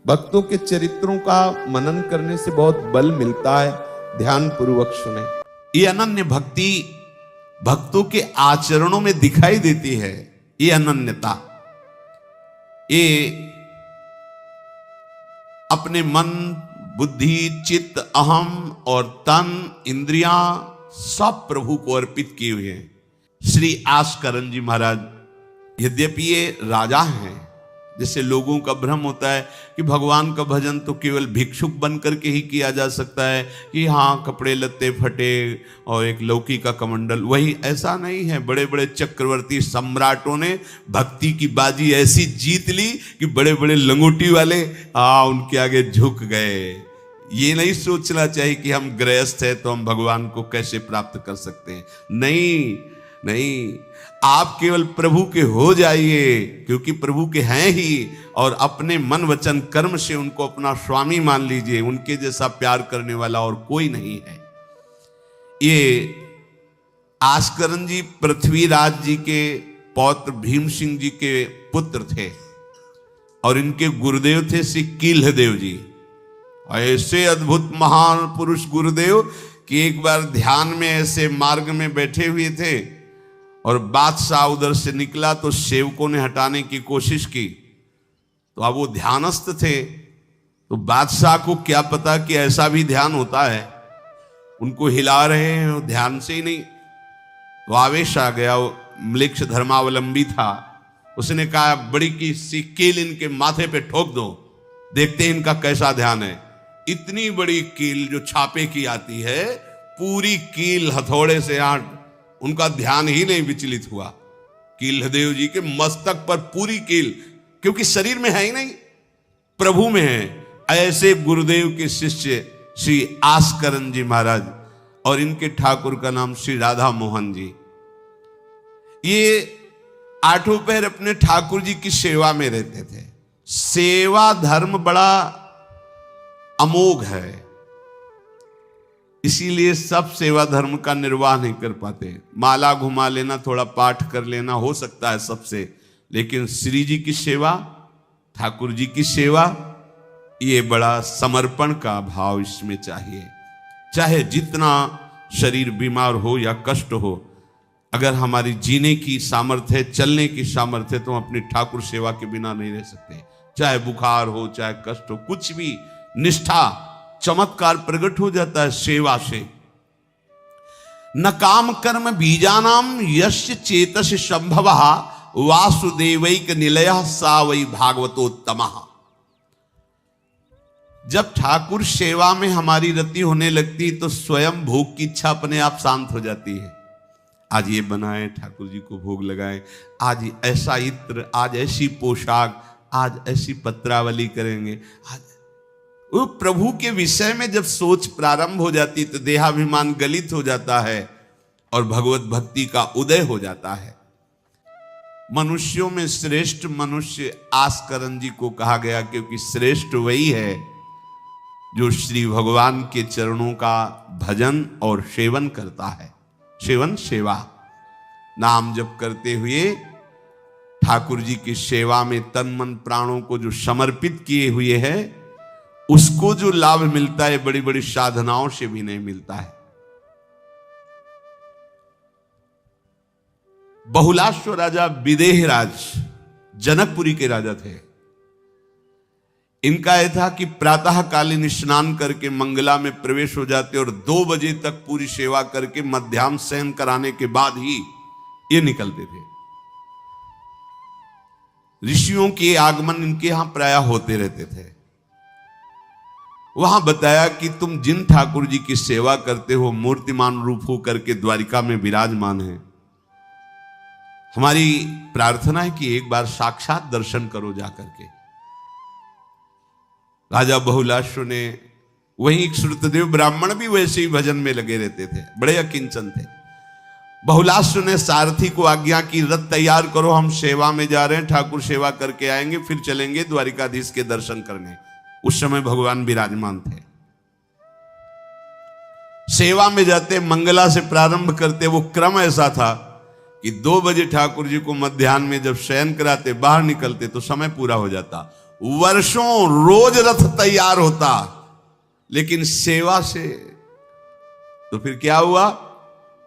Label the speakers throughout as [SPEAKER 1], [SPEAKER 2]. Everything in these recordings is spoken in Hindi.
[SPEAKER 1] भक्तों के चरित्रों का मनन करने से बहुत बल मिलता है। ध्यान पूर्वक सुने। ये अनन्य भक्ति भक्तों के आचरणों में दिखाई देती है। ये अनन्यता, ये अपने मन, बुद्धि, चित्त, अहम और तन, इंद्रियां सब प्रभु को अर्पित किए हुए हैं। श्री आस्करण जी महाराज यद्यपि ये राजा हैं, जैसे लोगों का भ्रम होता है कि भगवान का भजन तो केवल भिक्षुक बन करके ही किया जा सकता है, कि हाँ कपड़े लत्ते फटे और एक लौकी का कमंडल, वही ऐसा नहीं है। बड़े बड़े चक्रवर्ती सम्राटों ने भक्ति की बाजी ऐसी जीत ली कि बड़े बड़े लंगोटी वाले उनके आगे झुक गए। ये नहीं सोचना चाहिए कि हम गृहस्थ हैं तो हम भगवान को कैसे प्राप्त कर सकते हैं। नहीं नहीं, आप केवल प्रभु के हो जाइए, क्योंकि प्रभु के हैं ही, और अपने मन वचन कर्म से उनको अपना स्वामी मान लीजिए। उनके जैसा प्यार करने वाला और कोई नहीं है। ये आस्करण जी पृथ्वीराज जी के पौत्र भीम सिंह जी के पुत्र थे और इनके गुरुदेव थे श्री कील्हदेव जी। ऐसे अद्भुत महान पुरुष गुरुदेव कि एक बार ध्यान में ऐसे मार्ग में बैठे हुए थे और बादशाह उधर से निकला तो सेवकों ने हटाने की कोशिश की। तो अब वो ध्यानस्थ थे, तो बादशाह को क्या पता कि ऐसा भी ध्यान होता है। उनको हिला रहे हैं, ध्यान से ही नहीं। तो आवेश आ गया। वो म्लेच्छ धर्मावलंबी था, उसने कहा बड़ी की सी कील इनके माथे पे ठोक दो, देखते हैं इनका कैसा ध्यान है। इतनी बड़ी कील जो छापे की आती है, पूरी कील हथौड़े से उनका ध्यान ही नहीं विचलित हुआ। कील्हदेव जी के मस्तक पर पूरी कील, क्योंकि शरीर में है ही नहीं, प्रभु में है। ऐसे गुरुदेव के शिष्य श्री आस्करण जी महाराज, और इनके ठाकुर का नाम श्री राधा मोहन जी। ये आठों पहर अपने ठाकुर जी की सेवा में रहते थे। सेवा धर्म बड़ा अमोघ है, इसीलिए सब सेवा धर्म का निर्वाह नहीं कर पाते। माला घुमा लेना, थोड़ा पाठ कर लेना हो सकता है सबसे, लेकिन श्री जी की सेवा, ठाकुर जी की सेवा, ये बड़ा समर्पण का भाव इसमें चाहिए। चाहे जितना शरीर बीमार हो या कष्ट हो, अगर हमारी जीने की सामर्थ्य है, चलने की सामर्थ्य है, तो हम अपनी ठाकुर सेवा के बिना नहीं रह सकते। चाहे बुखार हो, चाहे कष्ट हो, कुछ भी, निष्ठा, चमत्कार प्रकट हो जाता है सेवा से। न काम कर्म बीजानाम यस्य चेतस संभवः वासुदेवैक निलयः सा वै भागवतोत्तमः। जब ठाकुर सेवा में हमारी रति होने लगती तो स्वयं भोग की इच्छा अपने आप शांत हो जाती है। आज ये बनाए, ठाकुर जी को भोग लगाए, आज ऐसा इत्र, आज ऐसी पोशाक, आज ऐसी पत्रावली करेंगे। आज वो प्रभु के विषय में जब सोच प्रारंभ हो जाती तो देहाभिमान गलित हो जाता है और भगवत भक्ति का उदय हो जाता है। मनुष्यों में श्रेष्ठ मनुष्य आस्करण जी को कहा गया, क्योंकि श्रेष्ठ वही है जो श्री भगवान के चरणों का भजन और सेवन करता है। सेवन सेवा, नाम जप करते हुए ठाकुर जी की सेवा में तन मन प्राणों को जो समर्पित किए हुए है, उसको जो लाभ मिलता है बड़ी बड़ी साधनाओं से भी नहीं मिलता है। बहुलाश्व राजा विदेह राज जनकपुरी के राजा थे। इनका यह था कि प्रातःकालीन स्नान करके मंगला में प्रवेश हो जाते और 2 बजे तक पूरी सेवा करके मध्याह्न शयन कराने के बाद ही ये निकलते थे। ऋषियों के आगमन इनके यहां प्राय होते रहते थे। वहां बताया कि तुम जिन ठाकुर जी की सेवा करते हो, मूर्तिमान रूप हो करके द्वारिका में विराजमान है। हमारी प्रार्थना है कि एक बार साक्षात दर्शन करो जाकर के। राजा बहुलाश्व ने, वहीं श्रुतदेव ब्राह्मण भी वैसे ही भजन में लगे रहते थे, बड़े अकिंचन थे। बहुलाश्व ने सारथी को आज्ञा की, रथ तैयार करो, हम सेवा में जा रहे हैं, ठाकुर सेवा करके आएंगे, फिर चलेंगे द्वारिकाधीश के दर्शन करने। उस समय भगवान विराजमान थे। सेवा में जाते, मंगला से प्रारंभ करते। वो क्रम ऐसा था कि 2 बजे ठाकुर जी को मध्याह्न में जब शयन कराते, बाहर निकलते तो समय पूरा हो जाता। वर्षों रोज रथ तैयार होता, लेकिन सेवा से तो फिर क्या हुआ,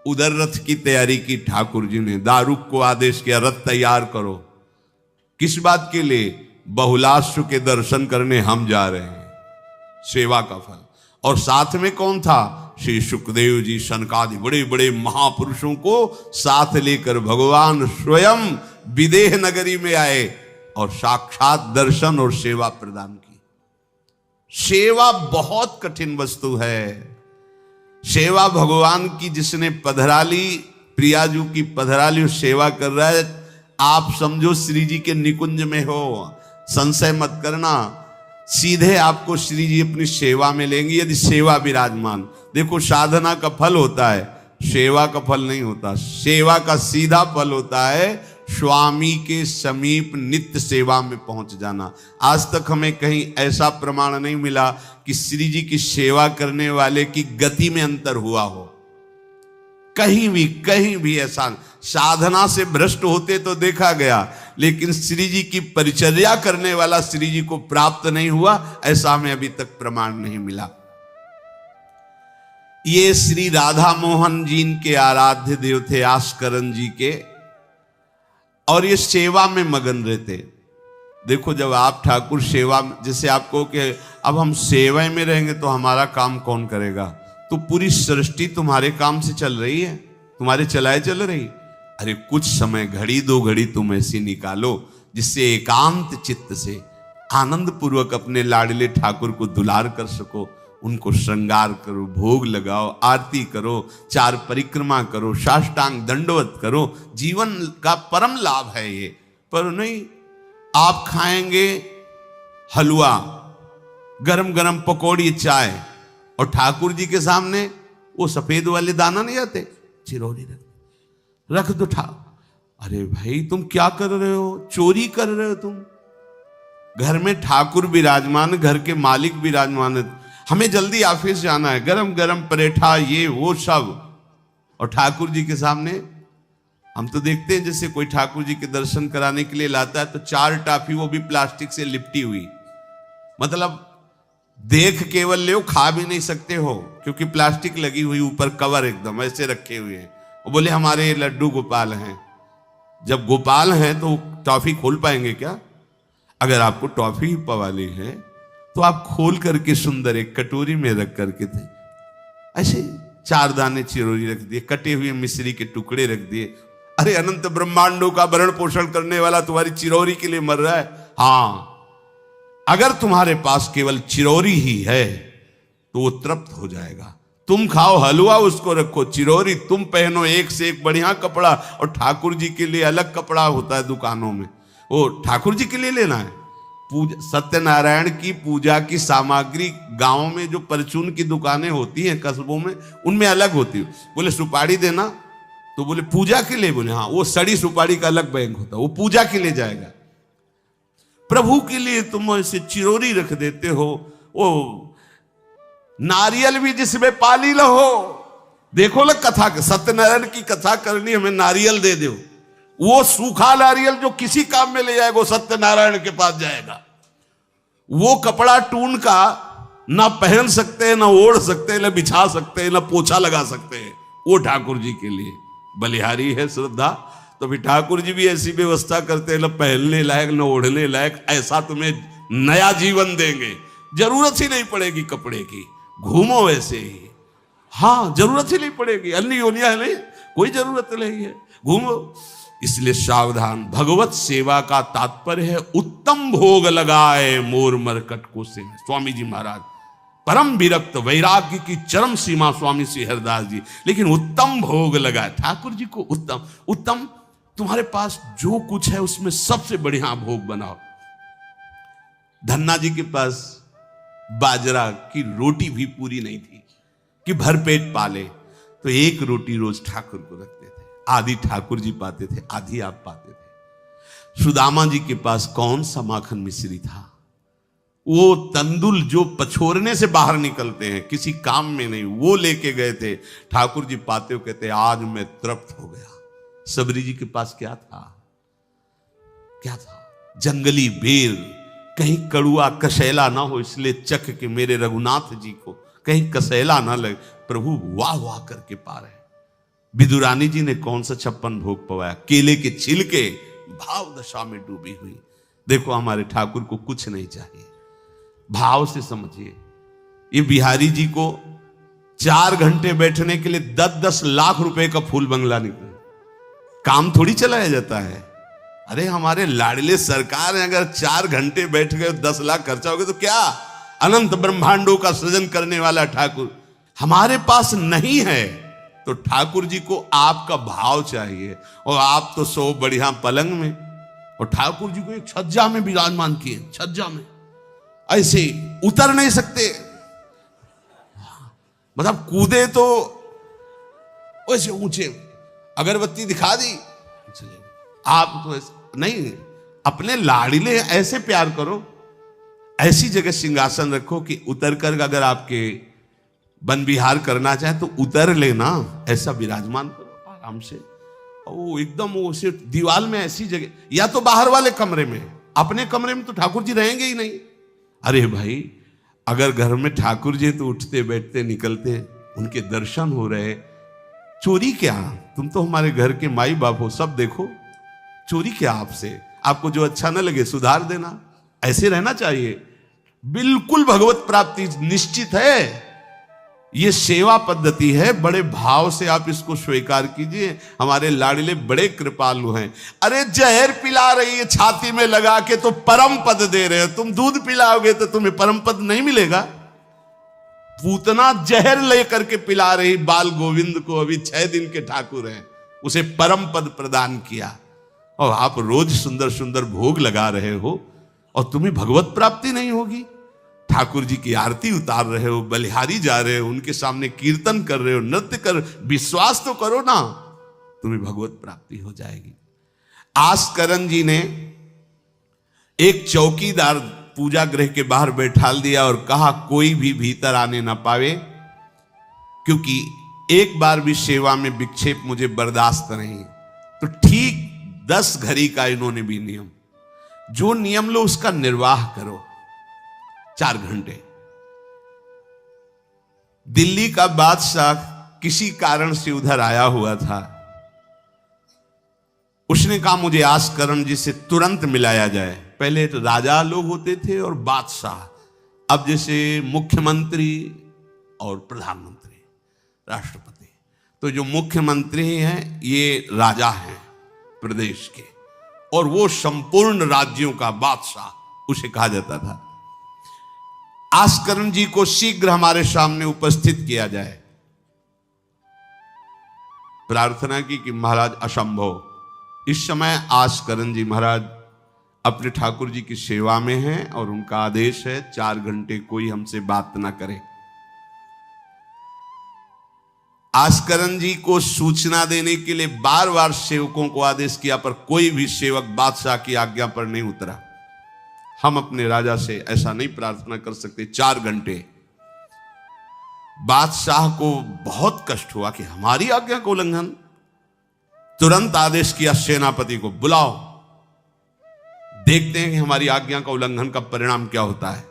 [SPEAKER 1] उधर रथ की तैयारी की ठाकुर जी ने, दारुक को आदेश किया रथ तैयार करो। किस बात के लिए? बहुलाश्व के दर्शन करने हम जा रहे हैं, सेवा का फल। और साथ में कौन था? श्री सुखदेव जी, सनकादि बड़े बड़े महापुरुषों को साथ लेकर भगवान स्वयं विदेह नगरी में आए और साक्षात दर्शन और सेवा प्रदान की। सेवा बहुत कठिन वस्तु है। सेवा भगवान की जिसने पधराली, प्रियाजू की पधराली सेवा कर रहा है, आप समझो श्री जी के निकुंज में हो, संशय मत करना, सीधे आपको श्री जी अपनी सेवा में लेंगे यदि सेवा विराजमान। देखो साधना का फल होता है, सेवा का फल नहीं होता। सेवा का सीधा फल होता है स्वामी के समीप नित्य सेवा में पहुंच जाना। आज तक हमें कहीं ऐसा प्रमाण नहीं मिला कि श्री जी की सेवा करने वाले की गति में अंतर हुआ हो। कहीं भी ऐसा, साधना से भ्रष्ट होते तो देखा गया, लेकिन श्री जी की परिचर्या करने वाला श्री जी को प्राप्त नहीं हुआ, ऐसा हमें अभी तक प्रमाण नहीं मिला। ये श्री राधा मोहन जी के आराध्य देव थे, आस्करन जी के, और ये सेवा में मगन रहते। देखो जब आप ठाकुर सेवा, जैसे आपको कि अब हम सेवा में रहेंगे तो हमारा काम कौन करेगा? तो पूरी सृष्टि तुम्हारे काम से चल रही है, तुम्हारे चलाए चल रही। अरे कुछ समय, घड़ी दो घड़ी तुम ऐसी निकालो जिससे एकांत चित्त से आनंद पूर्वक अपने लाडले ठाकुर को दुलार कर सको। उनको श्रृंगार करो, भोग लगाओ, आरती करो, 4 परिक्रमा करो, साष्टांग दंडवत करो। जीवन का परम लाभ है ये। पर नहीं, आप खाएंगे हलवा, गरम गरम पकौड़ी, चाय, और ठाकुर जी के सामने वो सफेद वाले दाना नहीं आते, चिरौरी रख दो अरे भाई तुम क्या कर रहे हो? चोरी कर रहे हो तुम। घर में ठाकुर विराजमान, घर के मालिक विराजमान, हमें जल्दी ऑफिस जाना है, गरम गरम परेठा ये वो सब, और ठाकुर जी के सामने हम तो देखते हैं जैसे कोई ठाकुर जी के दर्शन कराने के लिए लाता है तो 4 टाफी, वो भी प्लास्टिक से लिपटी हुई, मतलब देख केवल ले, खा भी नहीं सकते हो क्योंकि प्लास्टिक लगी हुई, ऊपर कवर एकदम ऐसे रखे हुए हैं। वो बोले हमारे लड्डू गोपाल हैं। जब गोपाल हैं तो टॉफी खोल पाएंगे क्या? अगर आपको टॉफी ही पवाली है तो आप खोल करके सुंदर एक कटोरी में रख करके थे, ऐसे 4 दाने चिरौरी रख दिए, कटे हुए मिश्री के टुकड़े रख दिए। अरे अनंत ब्रह्मांडों का भरण पोषण करने वाला तुम्हारी चिरौरी के लिए मर रहा है। हाँ, अगर तुम्हारे पास केवल चिरौरी ही है तो वो तृप्त हो जाएगा। तुम खाओ हलवा, उसको रखो, चिरौरी तुम पहनो, एक से एक बढ़िया कपड़ा, और ठाकुर जी के लिए अलग कपड़ा होता है दुकानों में, वो ठाकुर जी के लिए लेना है। पूजा, सत्यनारायण की पूजा की सामग्री गांव में जो परचून की दुकानें होती हैं कस्बों में, उनमें अलग होती है। बोले सुपारी देना, तो बोले पूजा के लिए, बोले हाँ, वो सड़ी सुपारी का अलग बैंक होता है, वो पूजा के लिए जाएगा। प्रभु के लिए तुम ऐसे चिरौरी रख देते हो। वो नारियल भी जिसमें पाली लो, देखो ना कथा, सत्यनारायण की कथा करनी, हमें नारियल दे दो। वो सूखा नारियल जो किसी काम में ले जाएगा वो सत्यनारायण के पास जाएगा। वो कपड़ा टून का ना पहन सकते हैं, ना ओढ़ सकते हैं, ना बिछा सकते हैं, ना पोछा लगा सकते हैं, वो ठाकुर जी के लिए बलिहारी है श्रद्धा। तो भी ठाकुर जी भी ऐसी व्यवस्था करते हैं, ना पहनने लायक ना ओढ़ने लायक, ऐसा तुम्हें नया जीवन देंगे, जरूरत ही नहीं पड़ेगी कपड़े की, घूमो वैसे ही। हाँ, जरूरत ही नहीं पड़ेगी, अन्य योनिया है नहीं, कोई जरूरत नहीं है, घूमो। इसलिए सावधान। भगवत सेवा का तात्पर्य है उत्तम भोग लगाए मोर मरकट को से। स्वामी जी महाराज परम विरक्त, वैराग्य की चरम सीमा स्वामी श्री हरिदास जी, लेकिन उत्तम भोग लगाए ठाकुर जी को। उत्तम उत्तम, तुम्हारे पास जो कुछ है उसमें सबसे बढ़िया भोग बनाओ। धन्ना जी के पास बाजरा की रोटी भी पूरी नहीं थी कि भरपेट पाले, तो 1 रोटी रोज ठाकुर को रखते थे। आधी ठाकुर जी पाते थे, आधी आप पाते थे। सुदामा जी के पास कौन सा माखन मिश्री था? वो तंदुल जो पछोरने से बाहर निकलते हैं, किसी काम में नहीं, वो लेके गए थे। ठाकुर जी पाते हो कहते आज मैं तृप्त हो गया। सबरी जी के पास क्या था? क्या था? जंगली बेर, कहीं कड़ुआ कसैला ना हो, इसलिए चख के मेरे रघुनाथ जी को कहीं कसैला ना लगे। प्रभु वाह वाह करके पा रहे। विदुरानी जी ने कौन सा 56 भोग पवाया, केले के छिलके भाव दशा में डूबी हुई। देखो हमारे ठाकुर को कुछ नहीं चाहिए, भाव से समझिए। ये बिहारी जी को 4 घंटे बैठने के लिए 10-10 लाख रुपए का फूल बंगला निकला, काम थोड़ी चलाया जाता है। अरे हमारे लाडले सरकार है, अगर 4 घंटे बैठ गए 10 लाख खर्चा हो गया तो क्या। अनंत ब्रह्मांडों का सृजन करने वाला ठाकुर हमारे पास नहीं है, तो ठाकुर जी को आपका भाव चाहिए। और आप तो सो बढ़िया पलंग में, और ठाकुर जी को एक छज्जा में विराजमान किए, छज्जा में ऐसे उतर नहीं सकते, मतलब कूदे तो वैसे ऊंचे, अगरबत्ती दिखा दी चले। आप तो नहीं, अपने लाड़िले ऐसे प्यार करो, ऐसी जगह सिंहासन रखो कि उतर कर अगर आपके वन विहार करना चाहे तो उतर लेना, ऐसा विराजमान करो आराम से। वो एकदम वो सिर्फ दीवार में ऐसी जगह, या तो बाहर वाले कमरे में, अपने कमरे में तो ठाकुर जी रहेंगे ही नहीं। अरे भाई अगर घर में ठाकुर जी तो उठते बैठते निकलते, उनके दर्शन हो रहे, चोरी क्या। तुम तो हमारे घर के माई बाप हो, सब देखो, चोरी क्या आपसे। आपको जो अच्छा न लगे सुधार देना, ऐसे रहना चाहिए। बिल्कुल भगवत प्राप्ति निश्चित है। ये सेवा पद्धति है, बड़े भाव से आप इसको स्वीकार कीजिए। हमारे लाडले बड़े कृपालु हैं। अरे जहर पिला रही है छाती में लगा के तो परम पद दे रहे हो, तुम दूध पिलाओगे तो तुम्हें परम पद नहीं मिलेगा। पूतना जहर लेकर के पिला रही बाल गोविंद को, अभी 6 दिन के ठाकुर हैं, उसे परम पद प्रदान किया, और आप रोज सुंदर सुंदर भोग लगा रहे हो और तुम्हें भगवत प्राप्ति नहीं होगी। ठाकुर जी की आरती उतार रहे हो, बलिहारी जा रहे हो, उनके सामने कीर्तन कर रहे हो, नृत्य कर, विश्वास तो करो ना, तुम्हें भगवत प्राप्ति हो जाएगी। आस्करण जी ने एक चौकीदार पूजा गृह के बाहर बैठाल दिया और कहा कोई भी भीतर आने ना पावे, क्योंकि एक बार भी सेवा में विक्षेप मुझे बर्दाश्त नहीं। तो ठीक 10 घड़ी का इन्होंने भी नियम, जो नियम लो उसका निर्वाह करो। 4 घंटे। दिल्ली का बादशाह किसी कारण से उधर आया हुआ था, उसने कहा मुझे आस्करण जी से तुरंत मिलाया जाए। पहले तो राजा लोग होते थे और बादशाह, अब जैसे मुख्यमंत्री और प्रधानमंत्री, राष्ट्रपति। तो जो मुख्यमंत्री हैं ये राजा हैं प्रदेश के, और वो संपूर्ण राज्यों का बादशाह उसे कहा जाता था। आस्करण जी को शीघ्र हमारे सामने उपस्थित किया जाए। प्रार्थना की कि महाराज असंभव, इस समय आस्करण जी महाराज अपने ठाकुर जी की सेवा में हैं और उनका आदेश है 4 घंटे कोई हमसे बात ना करे। आस्करण जी को सूचना देने के लिए बार बार सेवकों को आदेश किया, पर कोई भी सेवक बादशाह की आज्ञा पर नहीं उतरा। हम अपने राजा से ऐसा नहीं प्रार्थना कर सकते। 4 घंटे। बादशाह को बहुत कष्ट हुआ कि हमारी आज्ञा का उल्लंघन। तुरंत आदेश किया सेनापति को, बुलाओ, देखते हैं कि हमारी आज्ञा का उल्लंघन का परिणाम क्या होता है।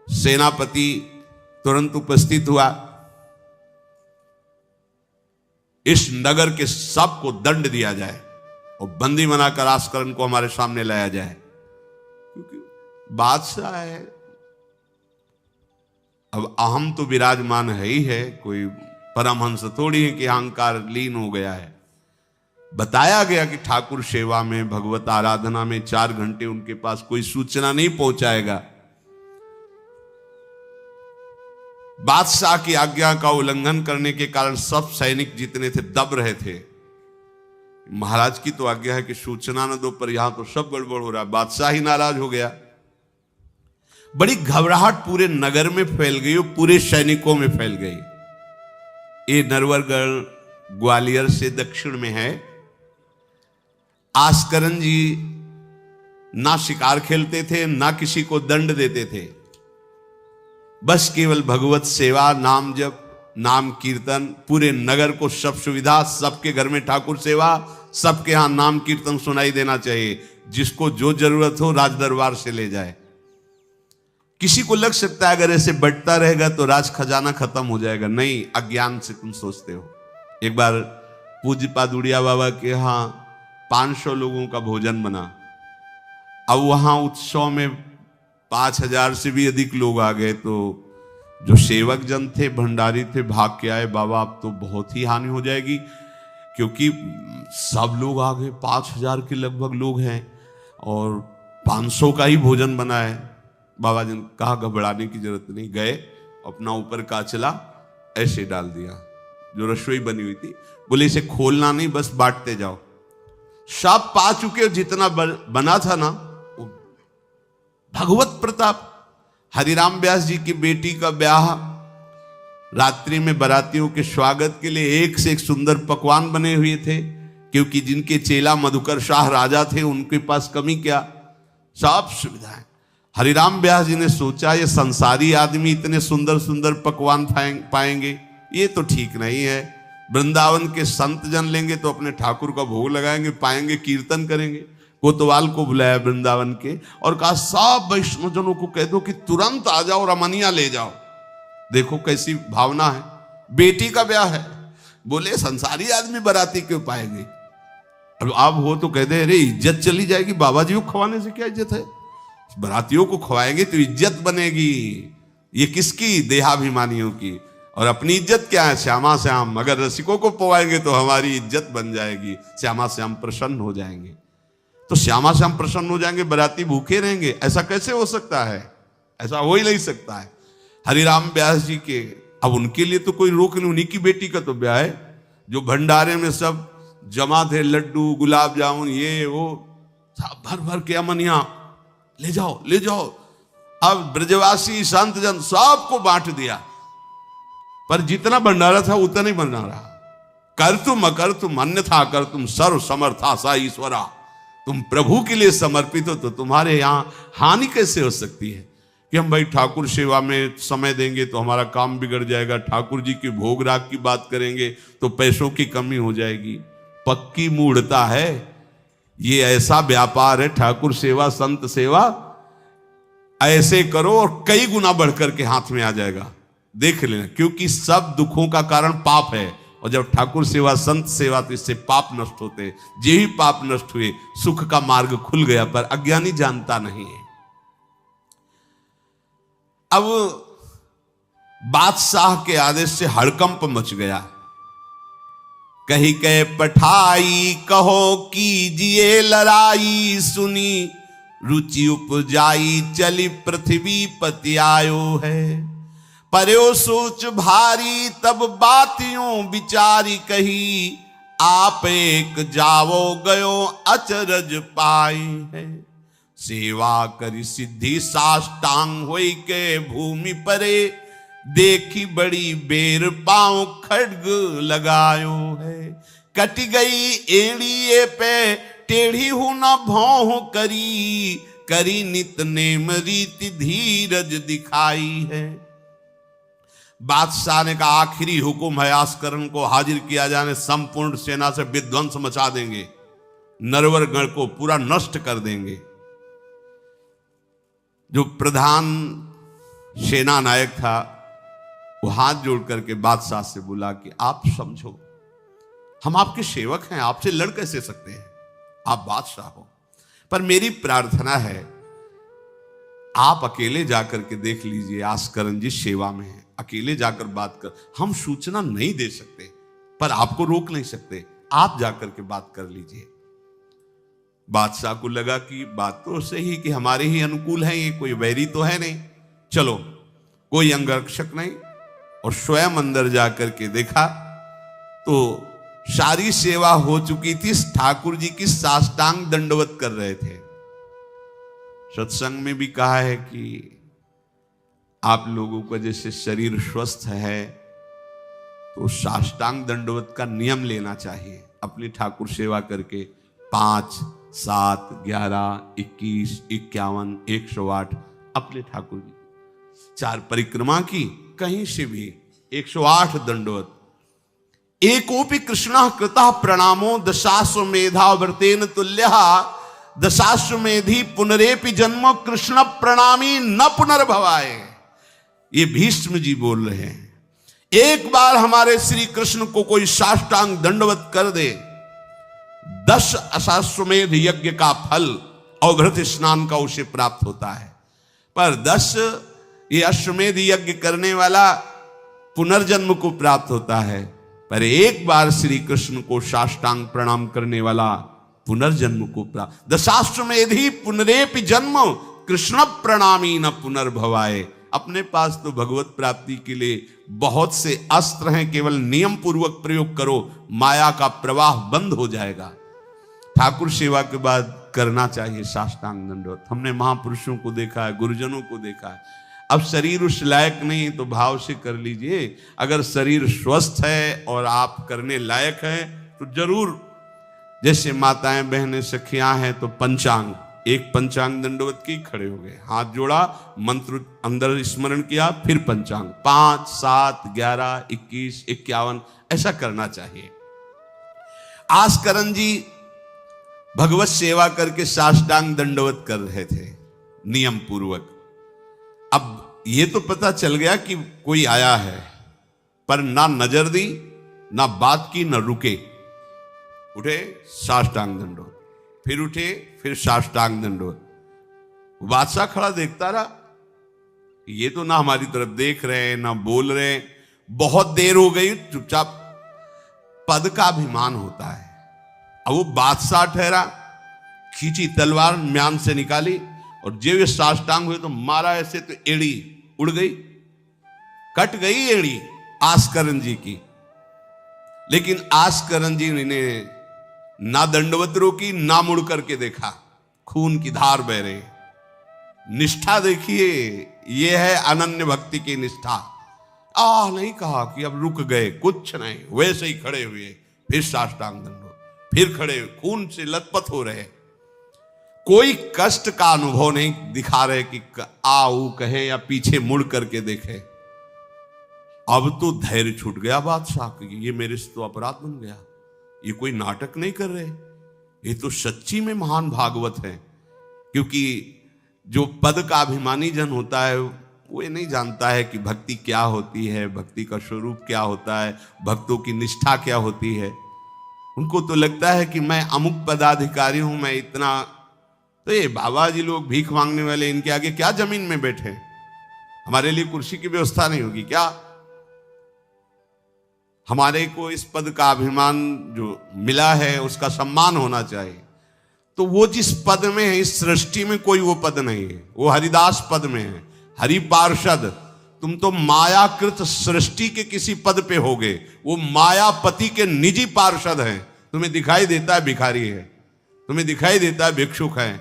[SPEAKER 1] सेनापति तुरंत उपस्थित हुआ। इस नगर के सबको दंड दिया जाए और बंदी बनाकर आस्करण को हमारे सामने लाया जाए, क्योंकि बादशाह है। अब अहम तो विराजमान है ही है, कोई परमहंस थोड़ी है कि अहंकार लीन हो गया है। बताया गया कि ठाकुर सेवा में, भगवत आराधना में 4 घंटे उनके पास कोई सूचना नहीं पहुंचाएगा। बादशाह की आज्ञा का उल्लंघन करने के कारण सब सैनिक जितने थे दब रहे थे। महाराज की तो आज्ञा है कि सूचना न दो, पर यहां तो सब गड़बड़ हो रहा है। बादशाह ही नाराज हो गया। बड़ी घबराहट पूरे नगर में फैल गई और पूरे सैनिकों में फैल गई। ये नरवरगढ़ ग्वालियर से दक्षिण में है। आस्करण जी ना शिकार खेलते थे, ना किसी को दंड देते थे, बस केवल भगवत सेवा, नाम जप, नाम कीर्तन। पूरे नगर को सब सुविधा, सबके घर में ठाकुर सेवा, सबके यहां नाम कीर्तन सुनाई देना चाहिए। जिसको जो जरूरत हो राज दरबार से ले जाए। किसी को लग सकता है अगर ऐसे बंटता रहेगा तो राज खजाना खत्म हो जाएगा। नहीं, अज्ञान से तुम सोचते हो। एक बार पूज्य पादुड़िया बाबा के यहाँ 500 लोगों का भोजन बना। अब वहां उत्सव में 5000 से भी अधिक लोग आ गए, तो जो सेवक जन थे, भंडारी थे, भाग के आए, बाबा अब तो बहुत ही हानि हो जाएगी, क्योंकि सब लोग आ गए, 5000 के लगभग लोग हैं और 500 का ही भोजन बना है। बाबा जी ने कहा घबराने की जरूरत नहीं। गए, अपना ऊपर का चला ऐसे डाल दिया जो रसोई बनी हुई थी। बोले इसे खोलना नहीं, बस बांटते जाओ। सब पा चुके, जितना बना था ना, भगवत प्रताप। हरिराम व्यास जी की बेटी का ब्याह, रात्रि में बारातियों के स्वागत के लिए एक से एक सुंदर पकवान बने हुए थे, क्योंकि जिनके चेला मधुकर शाह राजा थे उनके पास कमी क्या, सब सुविधाएं। हरिराम व्यास जी ने सोचा ये संसारी आदमी इतने सुंदर सुंदर पकवान पाएंगे, ये तो ठीक नहीं है। वृंदावन के संत जन लेंगे तो अपने ठाकुर का भोग लगाएंगे, पाएंगे, कीर्तन करेंगे। कोतवाल को बुलाया वृंदावन के और कहा सब वैष्णवजनों को कह दो कि तुरंत आ जाओ, रमनिया ले जाओ। देखो कैसी भावना है, बेटी का ब्याह है। बोले संसारी आदमी बाराती क्यों पाएंगे, अब आप हो तो कह दे अरे इज्जत चली जाएगी, बाबा जी को खवाने से क्या इज्जत है, बारातियों को खवाएंगे तो इज्जत बनेगी। ये किसकी, देहाभिमानियों की। और अपनी इज्जत क्या है, श्यामा श्याम। अगर रसिकों को पवाएंगे तो हमारी इज्जत बन जाएगी, श्यामा श्याम प्रसन्न हो जाएंगे। तो श्यामा श्याम प्रसन्न हो जाएंगे, बाराती भूखे रहेंगे, ऐसा कैसे हो सकता है, ऐसा हो ही नहीं सकता है। हरिराम व्यास जी के, अब उनके लिए तो कोई रोक नहीं, उन्हीं की बेटी का तो ब्याह है। जो भंडारे में सब जमा थे, लड्डू, गुलाब जामुन, ये वो सब भर भर के अमनिया, ले जाओ ले जाओ। अब ब्रजवासी संत जन सबको बांट दिया, पर जितना भंडारा था उतना नहीं बना रहा। कर तुम अकर तुम अन्यथा कर तुम सर्व समर्था सा ईश्वरा। तुम प्रभु के लिए समर्पित हो तो तुम्हारे यहां हानि कैसे हो सकती है कि हम भाई ठाकुर सेवा में समय देंगे तो हमारा काम बिगड़ जाएगा, ठाकुर जी की भोग राग की बात करेंगे तो पैसों की कमी हो जाएगी। पक्की मूढ़ता है, ये ऐसा व्यापार है ठाकुर सेवा, संत सेवा। ऐसे करो और कई गुना बढ़कर के हाथ में आ जाएगा, देख लेना। क्योंकि सब दुखों का कारण पाप है, और जब ठाकुर सेवा, संत सेवा, तो इससे पाप नष्ट होते। जे ही पाप नष्ट हुए, सुख का मार्ग खुल गया, पर अज्ञानी जानता नहीं है। अब बादशाह के आदेश से हड़कंप मच गया। कही के पठाई कहो कीजिए लड़ाई, सुनी रुचि उपजाई चली पृथ्वी पति आयो है। पर्यो सोच भारी तब बातियों विचारी कही, आप एक जावो गयो अचरज पाई है। सेवा करी सिद्धि साष्टांग होई के भूमि परे, देखी बड़ी बेर पांव खड्ग लगायो है। कट गई एड़िए पे टेढ़ी हूं न भौं करी, करी नित नेम रीति धीरज दिखाई है। बादशाह ने कहा आखिरी हुक्म है, आस्करण को हाजिर किया जाने, संपूर्ण सेना से विध्वंस मचा देंगे, नरवर गण को पूरा नष्ट कर देंगे। जो प्रधान सेना नायक था वो हाथ जोड़ करके बादशाह से बोला कि आप समझो, हम आपके सेवक हैं, आपसे लड़ कैसे सकते हैं, आप बादशाह हो। पर मेरी प्रार्थना है आप अकेले जाकर के देख लीजिए, आस्करण जी सेवा में है, अकेले जाकर बात कर। हम सूचना नहीं दे सकते पर आपको रोक नहीं सकते, आप जाकर के बात कर लीजिए। बादशाह को लगा कि बात तो सही कि हमारे ही अनुकूल है, ये कोई वैरी तो है नहीं, चलो कोई अंगरक्षक नहीं। और स्वयं अंदर जाकर के देखा तो सारी सेवा हो चुकी थी, ठाकुर जी की साष्टांग दंडवत कर रहे थे। सत्संग में भी कहा है कि आप लोगों का जैसे शरीर स्वस्थ है तो साष्टांग दंडवत का नियम लेना चाहिए। अपनी ठाकुर सेवा करके 5, 7, 11, 21, 51, 108 अपने ठाकुर जी 4 परिक्रमा की, कहीं से भी 108 दंडवत। एकोपि कृष्णः कृतः प्रणामो दशाश्वमेधा व्रतेन तुल्यः दशाश्वमेधि पुनरेपि जन्म कृष्ण प्रणामी न पुनर्भवाए। ये भीष्म जी बोल रहे हैं। एक बार हमारे श्री कृष्ण को कोई साष्टांग दंडवत कर दे, 10 अश्वमेध यज्ञ का फल अवभृत स्नान का उसे प्राप्त होता है। पर 10 ये अश्वमेध यज्ञ करने वाला पुनर्जन्म को प्राप्त होता है, पर एक बार श्री कृष्ण को साष्टांग प्रणाम करने वाला पुनर्जन्म को प्राप्त। दशाश्वमेधि पुनरेपि जन्म कृष्ण प्रणामी न पुनर्भवाए। अपने पास तो भगवत प्राप्ति के लिए बहुत से अस्त्र हैं, केवल नियम पूर्वक प्रयोग करो, माया का प्रवाह बंद हो जाएगा। ठाकुर सेवा के बाद करना चाहिए साष्टांग दंडवत। हमने महापुरुषों को देखा है, गुरुजनों को देखा है। अब शरीर उस लायक नहीं तो भाव से कर लीजिए। अगर शरीर स्वस्थ है और आप करने लायक हैं तो जरूर, जैसे माताएं बहनें सखियां हैं तो पंचांग, एक पंचांग दंडवत की खड़े हो गए, हाथ जोड़ा, मंत्र अंदर स्मरण किया, फिर पंचांग 5, 7, 11, 21, 51 ऐसा करना चाहिए। आस्करण जी भगवत सेवा करके साष्टांग दंडवत कर रहे थे नियम पूर्वक। अब ये तो पता चल गया कि कोई आया है, पर ना नजर दी, ना बात की, ना रुके। उठे साष्टांग दंडवत, फिर उठे, फिर साष्टांग दंडवत। बादशाह खड़ा देखता रहा, ये तो ना हमारी तरफ देख रहे हैं ना बोल रहे हैं। बहुत देर हो गई, चुपचाप। पद का अभिमान होता है। अब वो बादशाह ठहरा, खींची तलवार, म्यान से निकाली और जब ये साष्टांग हुए तो मारा ऐसे, तो एड़ी उड़ गई, कट गई एड़ी आस्करण जी की। लेकिन आस्करण जी ने ना दंडवत रोकी, ना मुड़ करके देखा, खून की धार बह रही। निष्ठा देखिए, यह है अनन्य भक्ति की निष्ठा। नहीं कहा कि अब रुक गए, कुछ नहीं, वैसे ही खड़े हुए, फिर साष्टांग दंडवत, फिर खड़े, खून से लथपथ हो रहे। कोई कष्ट का अनुभव नहीं दिखा रहे कि ऊ कहे या पीछे मुड़ करके देखे। अब तो धैर्य छूट गया बादशाह कि ये मेरे से तो अपराध बन गया, ये कोई नाटक नहीं कर रहे, ये तो सच्ची में महान भागवत है। क्योंकि जो पद का अभिमानी जन होता है वो ये नहीं जानता है कि भक्ति क्या होती है, भक्ति का स्वरूप क्या होता है, भक्तों की निष्ठा क्या होती है। उनको तो लगता है कि मैं अमुक पदाधिकारी हूं, मैं इतना, तो ये बाबा जी लोग भीख मांगने वाले, इनके आगे क्या जमीन में बैठे, हमारे लिए कुर्सी की व्यवस्था नहीं होगी क्या? हमारे को इस पद का अभिमान जो मिला है उसका सम्मान होना चाहिए। तो वो जिस पद में है, इस सृष्टि में कोई वो पद नहीं है, वो हरिदास पद में है, हरि पार्षद। तुम तो मायाकृत सृष्टि के किसी पद पे होगे, वो मायापति के निजी पार्षद हैं। तुम्हें दिखाई देता है भिखारी है, तुम्हें दिखाई देता है भिक्षुक है,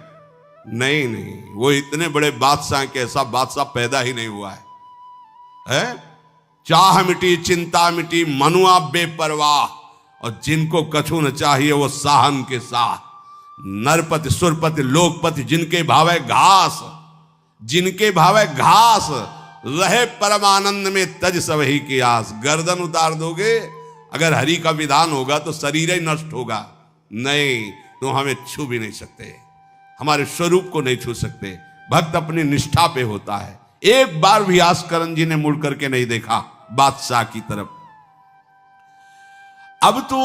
[SPEAKER 1] नहीं नहीं, वो इतने बड़े बादशाह के ऐसा बादशाह पैदा ही नहीं हुआ है? चाह मिटी चिंता मिटी मनुआ बेपरवाह, और जिनको कछु न चाहिए वो साहन के साथ। नरपति सुरपति लोकपति जिनके भावे घास, जिनके भावे घास, रहे परमानंद में तज सब ही की आस। गर्दन उतार दोगे, अगर हरि का विधान होगा तो शरीर ही नष्ट होगा। नहीं, तो हमें छू भी नहीं सकते, हमारे स्वरूप को नहीं छू सकते। भक्त अपनी निष्ठा पे होता है। एक बार भी आस्करण जी ने मुड़ करके नहीं देखा बादशाह की तरफ। अब तो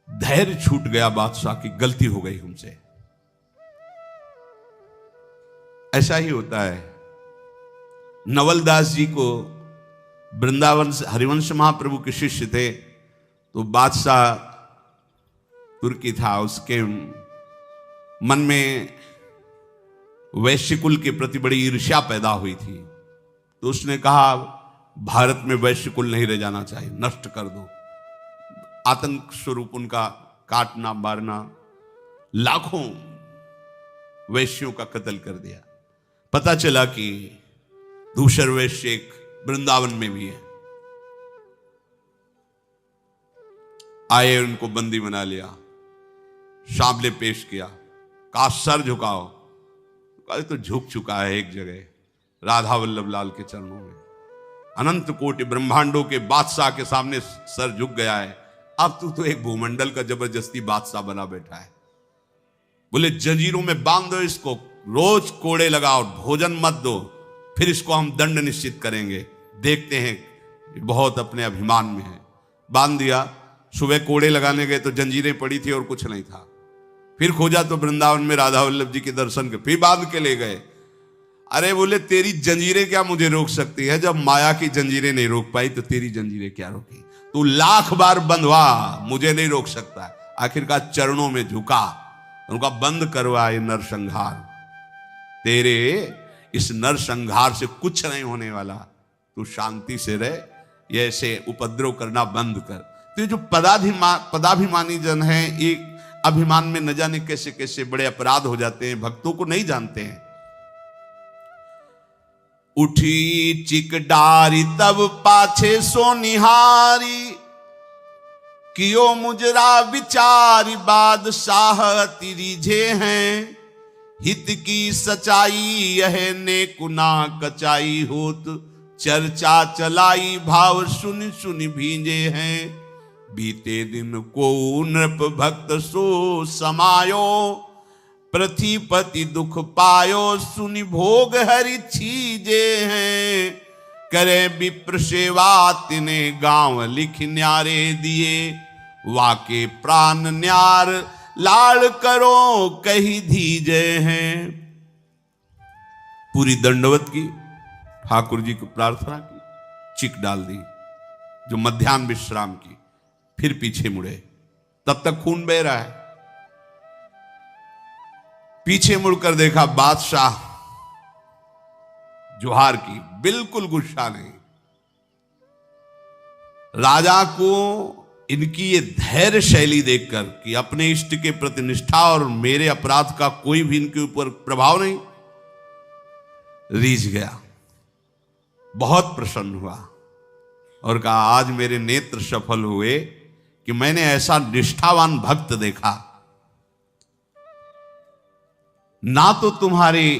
[SPEAKER 1] धैर्य छूट गया बादशाह की, गलती हो गई हमसे। ऐसा ही होता है। नवलदास जी को वृंदावन से हरिवंश महाप्रभु के शिष्य थे, तो बादशाह तुर्की था, उसके मन में वैश्य कुल के प्रति बड़ी ईर्ष्या पैदा हुई थी। तो उसने कहा भारत में वैश्य कुल नहीं रह जाना चाहिए, नष्ट कर दो। आतंक स्वरूप उनका काटना मारना, लाखों वैश्यों का कत्ल कर दिया। पता चला कि दूसर वैश्य एक वृंदावन में भी है। आए, उनको बंदी बना लिया, सामने पेश किया, कहा सर झुकाओ। कहा तो झुक चुका है एक जगह, राधा वल्लभ लाल के चरणों में। अनंत कोटि ब्रह्मांडों के बादशाह के सामने सर झुक गया है। अब तू तो एक भूमंडल का जबरदस्ती बादशाह बना बैठा है। बोले जंजीरों में बांध दो इसको, रोज कोड़े लगाओ, भोजन मत दो, फिर इसको हम दंड निश्चित करेंगे। देखते हैं, बहुत अपने अभिमान में है। बांध दिया। सुबह कोड़े लगाने गए तो जंजीरें पड़ी थी और कुछ नहीं था। फिर खोजा तो वृंदावन में राधा वल्लभ जी के दर्शन के, फिर बांध के ले गए। अरे बोले तेरी जंजीरें क्या मुझे रोक सकती है? जब माया की जंजीरें नहीं रोक पाई तो तेरी जंजीरें क्या रोकी? तू लाख बार बंधवा, मुझे नहीं रोक सकता। आखिरकार चरणों में झुका, उनका बंद करवा ये नरसंहार। तेरे इस नरसंहार से कुछ नहीं होने वाला, तू शांति से रह, ये ऐसे उपद्रव करना बंद कर। तो ये जो पदाभिमानी जन है, एक अभिमान में न जाने कैसे कैसे बड़े अपराध हो जाते हैं, भक्तों को नहीं जानते हैं। उठी चिक डारी तब पाछे सो निहारी, कियो मुजरा विचारी बादशाह अति रीझे हैं। हित की सचाई यह ने कुना कचाई होत, चर्चा चलाई भाव सुन सुन भींजे हैं। बीते दिन को नृप भक्त सो समायो, पृथ्वीपति दुख पायो सुनि भोग हरि छीजे हैं। करे विप्र सेवा तिने गांव लिख न्यारे दिए, वाके प्राण न्यार लाड़ करो कही धीजे हैं। पूरी दंडवत की, ठाकुर जी को प्रार्थना की, चिक डाल दी जो मध्याह्न विश्राम की, फिर पीछे मुड़े। तब तक खून बह रहा है। पीछे मुड़कर देखा, बादशाह जोहार की, बिल्कुल गुस्सा नहीं। राजा को इनकी ये धैर्य शैली देखकर कि अपने इष्ट के प्रति निष्ठा और मेरे अपराध का कोई भी इनके ऊपर प्रभाव नहीं, रीझ गया, बहुत प्रसन्न हुआ और कहा आज मेरे नेत्र सफल हुए कि मैंने ऐसा निष्ठावान भक्त देखा। ना तो तुम्हारी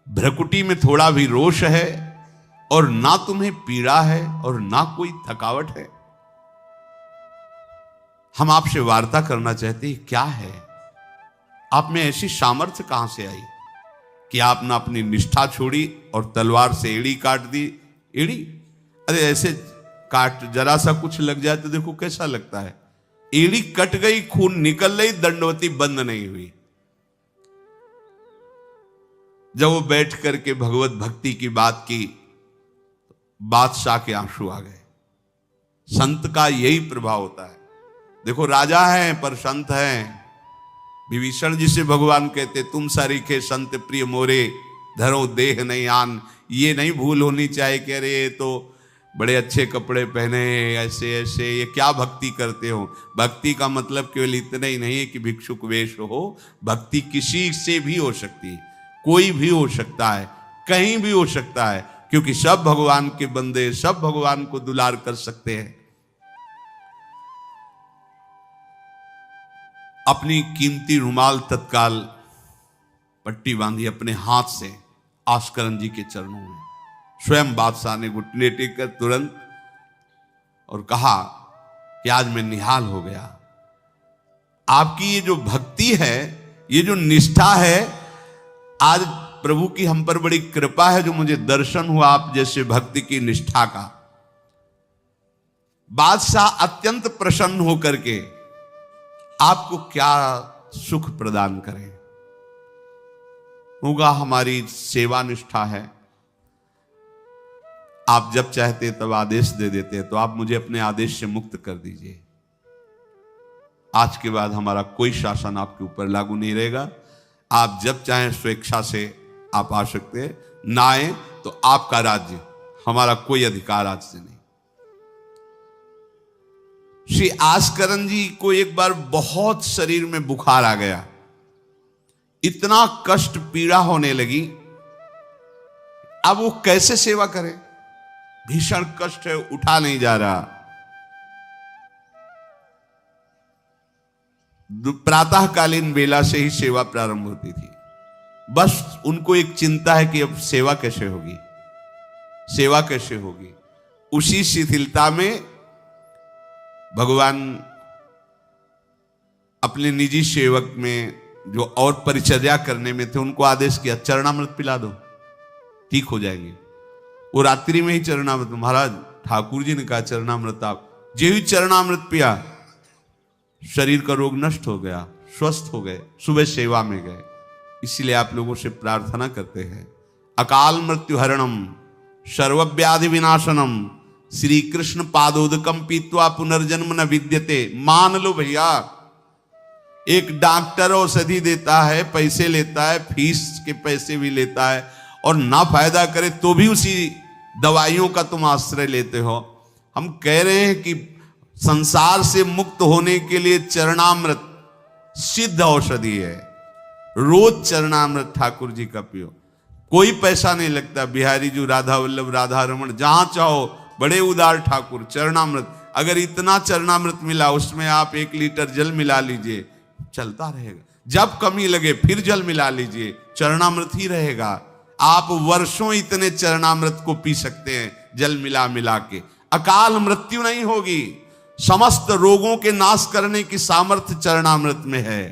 [SPEAKER 1] भ्रकुटी में थोड़ा भी रोष है, और ना तुम्हें पीड़ा है, और ना कोई थकावट है। हम आपसे वार्ता करना चाहते हैं, क्या है आप में ऐसी सामर्थ्य कहां से आई कि आपने अपनी निष्ठा छोड़ी और तलवार से एड़ी काट दी? एड़ी, अरे ऐसे काट, जरा सा कुछ लग जाए तो देखो कैसा लगता है। एड़ी कट गई, खून निकल गई, दंडवती बंद नहीं हुई। जब वो बैठ करके भगवत भक्ति की बात की, बादशाह के आंसू आ गए। संत का यही प्रभाव होता है। देखो राजा है पर संत है। विभीषण जी से भगवान कहते, तुम सरीखे संत प्रिय मोरे, धरो देह नहीं आन। ये नहीं भूल होनी चाहिए कि अरे ये तो बड़े अच्छे कपड़े पहने, ऐसे ऐसे, ये क्या भक्ति करते हो। भक्ति का मतलब केवल इतना ही नहीं है कि भिक्षुक वेश हो। भक्ति किसी से भी हो सकती है, कोई भी हो सकता है, कहीं भी हो सकता है, क्योंकि सब भगवान के बंदे, सब भगवान को दुलार कर सकते हैं। अपनी कीमती रुमाल तत्काल पट्टी बांधी अपने हाथ से आस्करन जी के चरणों में। स्वयं बादशाह ने घुटने टेक कर तुरंत और कहा कि आज मैं निहाल हो गया। आपकी ये जो भक्ति है, ये जो निष्ठा है, आज प्रभु की हम पर बड़ी कृपा है जो मुझे दर्शन हुआ आप जैसे भक्ति की निष्ठा का। बादशाह अत्यंत प्रसन्न होकर के आपको क्या सुख प्रदान करें। होगा हमारी सेवा निष्ठा है, आप जब चाहते तब आदेश दे देते हैं, तो आप मुझे अपने आदेश से मुक्त कर दीजिए। आज के बाद हमारा कोई शासन आपके ऊपर लागू नहीं रहेगा। आप जब चाहें स्वेच्छा से आप आ सकते हैं, ना आए तो आपका राज्य, हमारा कोई अधिकार आज से नहीं। श्री आस्करन जी को एक बार बहुत शरीर में बुखार आ गया, इतना कष्ट पीड़ा होने लगी। अब वो कैसे सेवा करें, भीषण कष्ट है, उठा नहीं जा रहा। प्रातःकालीन बेला से ही सेवा प्रारंभ होती थी। बस उनको एक चिंता है कि अब सेवा कैसे होगी, सेवा कैसे होगी। उसी शिथिलता में भगवान अपने निजी सेवक में जो और परिचर्या करने में थे उनको आदेश किया चरणामृत पिला दो, ठीक हो जाएंगे। वो रात्रि में ही चरणामृत, महाराज ठाकुर जी ने कहा चरणामृत आप, जो ही चरणामृत पिया शरीर का रोग नष्ट हो गया, स्वस्थ हो गए, सुबह सेवा में गए। इसीलिए आप लोगों से प्रार्थना करते हैं, अकाल मृत्यु हरणम सर्वव्याधि विनाशनम श्री कृष्ण पादोदकम पीत्वा पुनर्जन्म न विद्यते। मान लो भैया, एक डॉक्टर औषधि देता है, पैसे लेता है, फीस के पैसे भी लेता है, और ना फायदा करे तो भी उसी दवाइयों का तुम आश्रय लेते हो। हम कह रहे हैं कि संसार से मुक्त होने के लिए चरणामृत सिद्ध औषधि है। रोज चरणामृत ठाकुर जी का पियो, कोई पैसा नहीं लगता। बिहारी जी, राधा वल्लभ, राधा रमन, जहां चाहो, बड़े उदार ठाकुर। चरणामृत, अगर इतना चरणामृत मिला उसमें आप 1 लीटर जल मिला लीजिए, चलता रहेगा। जब कमी लगे फिर जल मिला लीजिए, चरणामृत ही रहेगा। आप वर्षों इतने चरणामृत को पी सकते हैं जल मिला मिला के, अकाल मृत्यु नहीं होगी। समस्त रोगों के नाश करने की सामर्थ्य चरणामृत में है।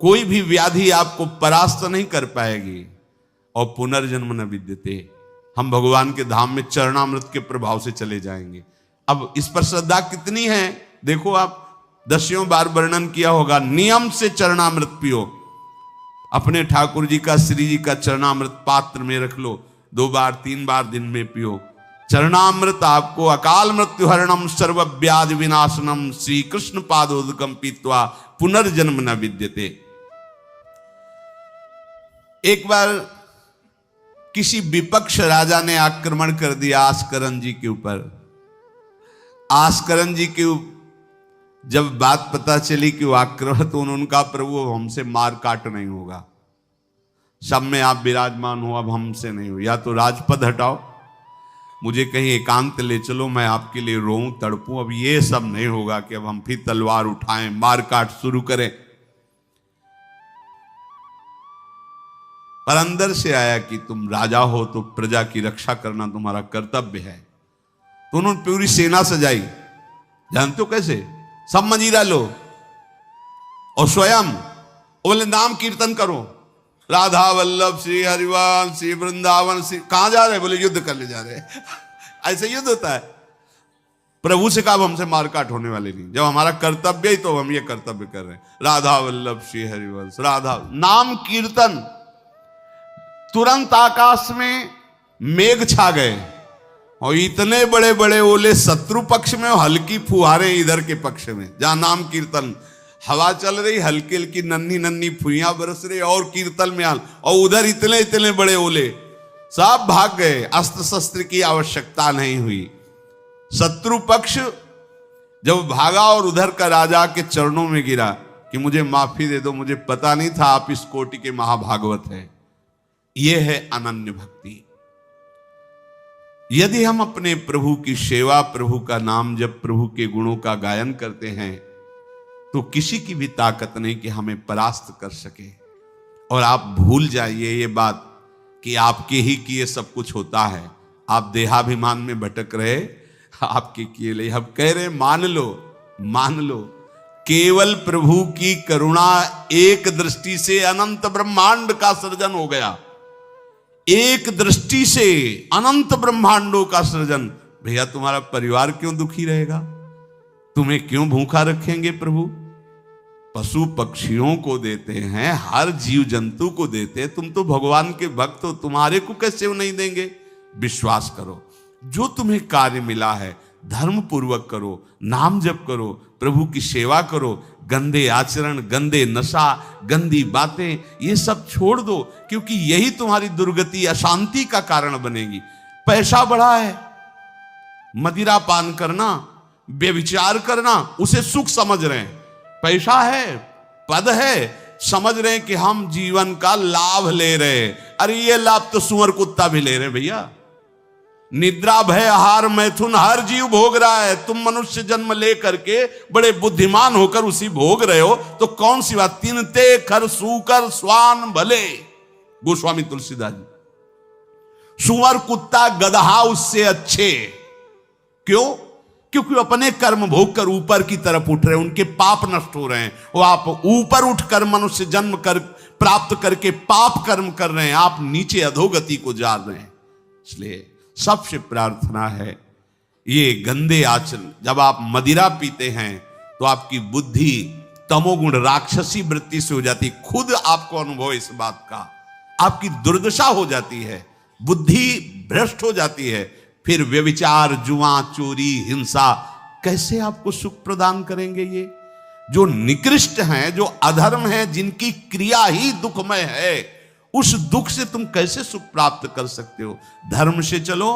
[SPEAKER 1] कोई भी व्याधि आपको परास्त नहीं कर पाएगी। और पुनर्जन्म न विद्यते, हम भगवान के धाम में चरणामृत के प्रभाव से चले जाएंगे। अब इस पर श्रद्धा कितनी है देखो आप, 10 बार वर्णन किया होगा। नियम से चरणामृत पियो, अपने ठाकुर जी का, श्री जी का चरणामृत पात्र में रख लो, 2 बार 3 बार दिन में पियो। चरणामृत आपको अकाल मृत्यु हरणम सर्वव्याधि विनाशनम श्री कृष्ण पादोदकम पीत्वा पुनर्जन्म न विद्यते। एक बार किसी विपक्ष राजा ने आक्रमण कर दिया आस्करन जी के ऊपर। आस्करन जी के जब बात पता चली कि वो आक्रमण, तो उनका प्रभु हमसे मार काट नहीं होगा, सब में आप विराजमान हो, अब हमसे नहीं हो, या तो राजपद हटाओ, मुझे कहीं एकांत ले चलो, मैं आपके लिए रोऊं तड़पूं, अब ये सब नहीं होगा कि अब हम फिर तलवार उठाएं, मार काट शुरू करें। पर अंदर से आया कि तुम राजा हो तो प्रजा की रक्षा करना तुम्हारा कर्तव्य है। तो उन्होंने पूरी सेना सजाई, जानते हो कैसे? सब मंजीरा लो और स्वयं बोले नाम कीर्तन करो, राधा वल्लभ श्री हरिवाल श्री वृंदावन श्री। कहां जा रहे? बोले युद्ध करने जा रहे हैं। ऐसे युद्ध होता है। प्रभु से कहा हमसे मारकाट होने वाले नहीं, जब हमारा कर्तव्य ही तो हम ये कर्तव्य कर रहे हैं। राधा वल्लभ श्री हरिवंश, राधा नाम कीर्तन। तुरंत आकाश में मेघ छा गए और इतने बड़े बड़े ओले शत्रु पक्ष में और हल्की फुहारे इधर के पक्ष में। जहां नाम कीर्तन, हवा चल रही, हल्की हल्की नन्ही नन्ही फुइयां बरस रही और कीर्तन में हाल, और उधर इतने इतने बड़े ओले, सब भाग गए। अस्त्र शस्त्र की आवश्यकता नहीं हुई। शत्रु पक्ष जब भागा और उधर का राजा के चरणों में गिरा कि मुझे माफी दे दो, मुझे पता नहीं था आप इस कोटि के महाभागवत हैं। यह है अनन्य भक्ति। यदि हम अपने प्रभु की सेवा, प्रभु का नाम जब, प्रभु के गुणों का गायन करते हैं, तो किसी की भी ताकत नहीं कि हमें परास्त कर सके। और आप भूल जाइए ये बात कि आपके ही किए सब कुछ होता है। आप देहाभिमान में भटक रहे, आपके किए ले। हम कह रहे मान लो, मान लो, केवल प्रभु की करुणा एक दृष्टि से अनंत ब्रह्मांड का सृजन हो गया। एक दृष्टि से अनंत ब्रह्मांडों का सृजन। भैया तुम्हारा परिवार क्यों दुखी रहेगा? तुम्हें क्यों भूखा रखेंगे प्रभु? पशु पक्षियों को देते हैं, हर जीव जंतु को देते हैं। तुम तो भगवान के भक्त हो, तुम्हारे को कैसे वो नहीं देंगे? विश्वास करो, जो तुम्हें कार्य मिला है धर्म पूर्वक करो, नाम जप करो, प्रभु की सेवा करो। गंदे आचरण, गंदे नशा, गंदी बातें, ये सब छोड़ दो, क्योंकि यही तुम्हारी दुर्गति, अशांति का कारण बनेगी। पैसा बढ़ा है, मदिरा पान करना, व्यभिचार करना, उसे सुख समझ रहे हैं। पैसा है, पद है, समझ रहे हैं कि हम जीवन का लाभ ले रहे हैं। अरे ये लाभ तो सुअर कुत्ता भी ले रहे भैया। निद्रा, भय, आहार, मैथुन हर जीव भोग रहा है। तुम मनुष्य जन्म ले करके बड़े बुद्धिमान होकर उसी भोग रहे हो, तो कौन सी बात? तिनते खर सूकर स्वान भले, गोस्वामी तुलसीदास जी। सुअर कुत्ता गदहा उससे अच्छे। क्यों? क्योंकि अपने कर्म भोग कर ऊपर की तरफ उठ रहे हैं, उनके पाप नष्ट हो रहे हैं। वो आप ऊपर उठकर मनुष्य जन्म कर प्राप्त करके पाप कर्म कर रहे हैं, आप नीचे अधोगति को जा रहे हैं। इसलिए सबसे प्रार्थना है, ये गंदे आचरण, जब आप मदिरा पीते हैं तो आपकी बुद्धि तमोगुण राक्षसी वृत्ति से हो जाती, खुद आपको अनुभव इस बात का, आपकी दुर्दशा हो जाती है, बुद्धि भ्रष्ट हो जाती है। फिर व्यभिचार, जुआ, चोरी, हिंसा कैसे आपको सुख प्रदान करेंगे? ये जो निकृष्ट हैं, जो अधर्म हैं, जिनकी क्रिया ही दुखमय है, उस दुख से तुम कैसे सुख प्राप्त कर सकते हो? धर्म से चलो,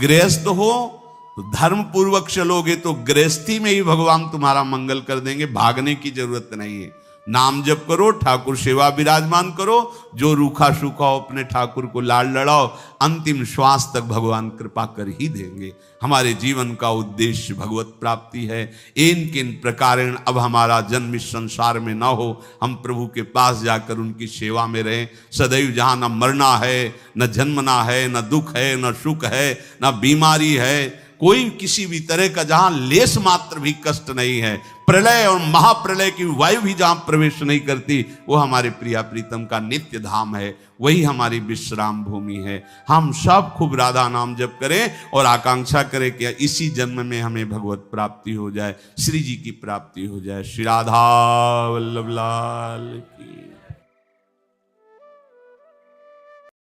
[SPEAKER 1] गृहस्थ हो तो धर्म पूर्वक चलोगे तो गृहस्थी में ही भगवान तुम्हारा मंगल कर देंगे, भागने की जरूरत नहीं है। नाम जप करो, ठाकुर सेवा विराजमान करो, जो रूखा सूखा हो अपने ठाकुर को लाड लड़ाओ, अंतिम श्वास तक भगवान कृपा कर ही देंगे। हमारे जीवन का उद्देश्य भगवत प्राप्ति है। इन किन प्रकारेण अब हमारा जन्म इस संसार में ना हो, हम प्रभु के पास जाकर उनकी सेवा में रहें सदैव, जहाँ न मरना है, न जन्मना है, न दुख है, न सुख है, न बीमारी है, कोई किसी भी तरह का जहां लेस मात्र भी कष्ट नहीं है, प्रलय और महाप्रलय की वायु भी जहां प्रवेश नहीं करती, वो हमारे प्रिया प्रीतम का नित्य धाम है, वही हमारी विश्राम भूमि है। हम सब खूब राधा नाम जप करें और आकांक्षा करें कि इसी जन्म में हमें भगवत प्राप्ति हो जाए, श्री जी की प्राप्ति हो जाए। श्री राधा वल्लभ लाल की।